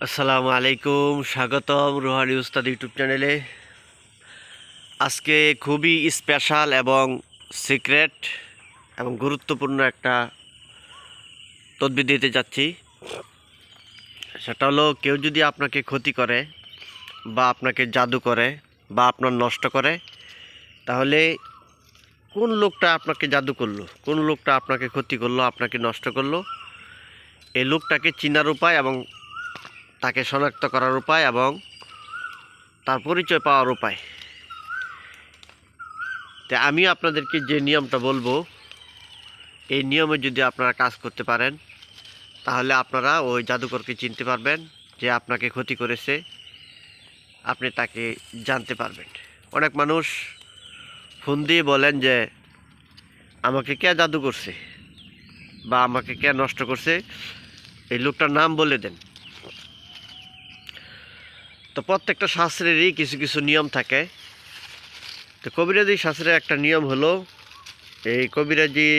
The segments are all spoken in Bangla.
আসসালামু আলাইকুম, স্বাগতম রুহানি উস্তাদ ইউটিউব চ্যানেলে। আজকে খুবই স্পেশাল এবং সিক্রেট এবং গুরুত্বপূর্ণ একটা তদবির দিতে যাচ্ছি। সেটা হলো, কেউ যদি আপনাকে ক্ষতি করে বা আপনাকে জাদু করে বা আপনার নষ্ট করে, তাহলে কোন লোকটা আপনাকে জাদু করলো, কোন লোকটা আপনাকে ক্ষতি করলো, আপনাকে নষ্ট করলো, এই লোকটাকে চিনার উপায় এবং তাকে শনাক্ত করার উপায় এবং তার পরিচয় পাওয়ার উপায়। তো আমি আপনাদেরকে যে নিয়মটা বলবো, এই নিয়মে যদি আপনারা কাজ করতে পারেন, তাহলে আপনারা ওই জাদুকরকে চিনতে পারবেন যে আপনাকে ক্ষতি করেছে, আপনি তাকে জানতে পারবেন। অনেক মানুষ ফোন দিয়ে বলেন যে আমাকে কে জাদু করছে বা আমাকে কে নষ্ট করছে, এই লোকটার নাম বলে দেন। তো প্রত্যেকটা শাস্ত্রেরই কিছু কিছু নিয়ম থাকে। তো কবিরাজি শাস্ত্রের একটা নিয়ম হলো, এই কবিরাজি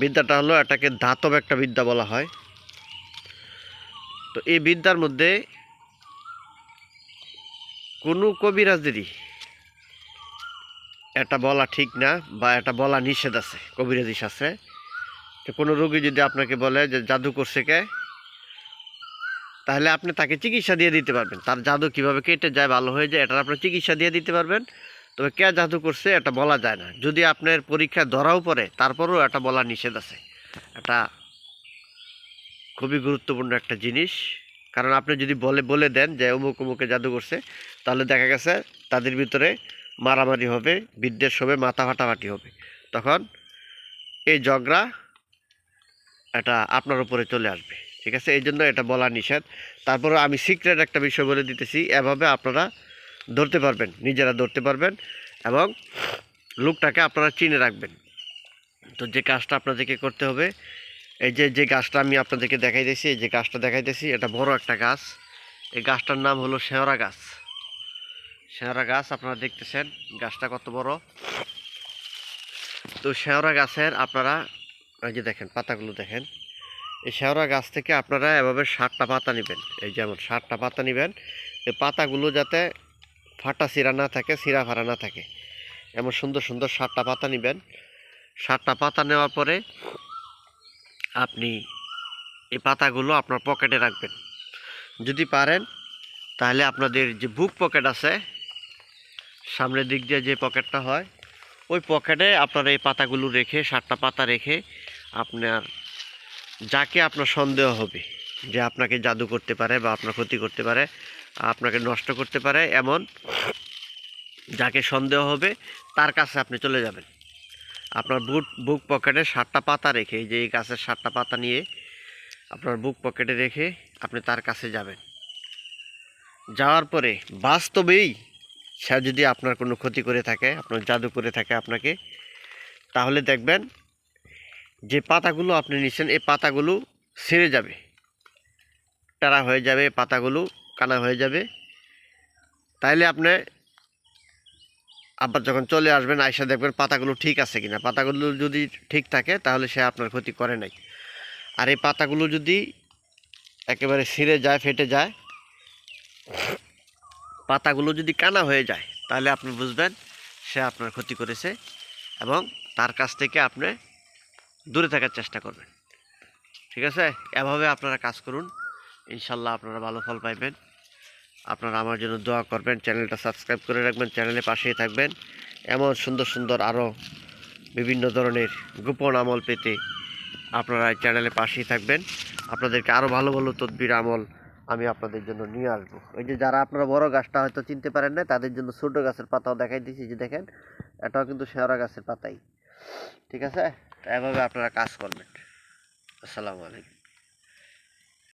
বিদ্যাটা হলো, এটাকে ধাতব একটা বিদ্যা বলা হয়। তো এই বিদ্যার মধ্যে কোনো কবিরাজেরই এটা বলা ঠিক না বা এটা বলা নিষেধ আছে কবিরাজি শাস্ত্রে। তো কোনো রোগী যদি আপনাকে বলে যে জাদু করছে কে, তাহলে আপনি তাকে চিকিৎসা দিয়ে দিতে পারবেন। তার জাদু কিভাবে কেটে যায়, ভালো হয়ে যায়, এটার আপনি চিকিৎসা দিয়ে দিতে পারবেন। তবে কে জাদু করছে এটা বলা যায় না। যদি আপনার পরীক্ষায় ধরাও পড়ে, তারপরেও এটা বলা নিষেধ আছে। এটা খুবই গুরুত্বপূর্ণ একটা জিনিস। কারণ আপনি যদি বলে দেন যে অমুক অমুকে জাদু করছে, তাহলে দেখা গেছে তাদের ভিতরে মারামারি হবে, বিদ্বেষ হবে, মাথা ফাটাফাটি হবে। তখন এই ঝগড়া এটা আপনার উপরে চলে আসবে। ঠিক আছে, এই জন্য এটা বলা নিষেধ। তারপরে আমি সিক্রেট একটা বিষয় বলে দিতেছি, এভাবে আপনারা ধরতে পারবেন, নিজেরা ধরতে পারবেন এবং লোকটাকে আপনারা চিনে রাখবেন। তো যে কাজটা আপনাদেরকে করতে হবে, এই যে গাছটা আমি আপনাদেরকে দেখাইতেছি, এই যে গাছটা দেখাইতেছি, এটা বড় একটা গাছ। এই গাছটার নাম হলো শেওড়া গাছ। শেওড়া গাছ আপনারা দেখতেছেন গাছটা কত বড়। তো শেওড়া গাছের আপনারা এই যে দেখেন পাতাগুলো দেখেন, এই শেওড়া গাছ থেকে আপনারা এভাবে 7টা পাতা নেবেন। এই যেমন 7টা পাতা নেবেন, এই পাতাগুলো যাতে ফাটা চিরা না থাকে, চিরা ফাড়া না থাকে, এমন সুন্দর সুন্দর 7টা পাতা নেবেন। 7টা পাতা নেওয়ার পরে আপনি এই পাতাগুলো আপনার পকেটে রাখবেন। যদি পারেন তাহলে আপনাদের যে বুক পকেট আছে, সামনের দিক দিয়ে যে পকেটটা হয়, ওই পকেটে আপনার এই পাতাগুলো রেখে, 7টা পাতা রেখে, আপনার যাকে আপনার সন্দেহ হবে যে আপনাকে জাদু করতে পারে বা আপনার ক্ষতি করতে পারে, আপনাকে নষ্ট করতে পারে, এমন যাকে সন্দেহ হবে তার কাছে আপনি চলে যাবেন। আপনার বুক পকেটে 7টা পাতা রেখে, এই যে এই গাছের 7টা পাতা নিয়ে আপনার বুক পকেটে রেখে আপনি তার কাছে যাবেন। যাওয়ার পরে বাস্তবেই সে যদি আপনার কোনো ক্ষতি করে থাকে, আপনার জাদু করে থাকে আপনাকে, তাহলে দেখবেন যে পাতাগুলো আপনি নিচ্ছেন, এই পাতাগুলো ছিঁড়ে যাবে, টারা হয়ে যাবে, পাতাগুলো কানা হয়ে যাবে। তাইলে আপনি আবার যখন চলে আসবেন, আয়সা দেখবেন পাতাগুলো ঠিক আছে কিনা। পাতাগুলো যদি ঠিক থাকে তাহলে সে আপনার ক্ষতি করে নাই। আর এই পাতাগুলো যদি একেবারে ছিঁড়ে যায়, ফেটে যায়, পাতাগুলো যদি কানা হয়ে যায়, তাহলে আপনি বুঝবেন সে আপনার ক্ষতি করেছে এবং তার কাছ থেকে আপনি দূরে থাকার চেষ্টা করবেন। ঠিক আছে, এভাবে আপনারা কাজ করুন, ইনশাল্লাহ আপনারা ভালো ফল পাইবেন। আপনারা আমার জন্য দোয়া করবেন, চ্যানেলটা সাবস্ক্রাইব করে রাখবেন, চ্যানেলের পাশেই থাকবেন। এমন সুন্দর সুন্দর আরও বিভিন্ন ধরনের গোপন আমল পেতে আপনারা চ্যানেলের পাশেই থাকবেন। আপনাদেরকে আরও ভালো ভালো তদবির আমল আমি আপনাদের জন্য নিয়ে আসবো। ওই যে যারা আপনারা বড় গাছটা হয়তো চিনতে পারেন না, তাদের জন্য ছোটো গাছের পাতাও দেখাই দিচ্ছি, যে দেখেন এটাও কিন্তু শেওড়া গাছের পাতাই। ঠিক আছে, এভাবে আপনারা কাজ করবেন। আসসালামু আলাইকুম।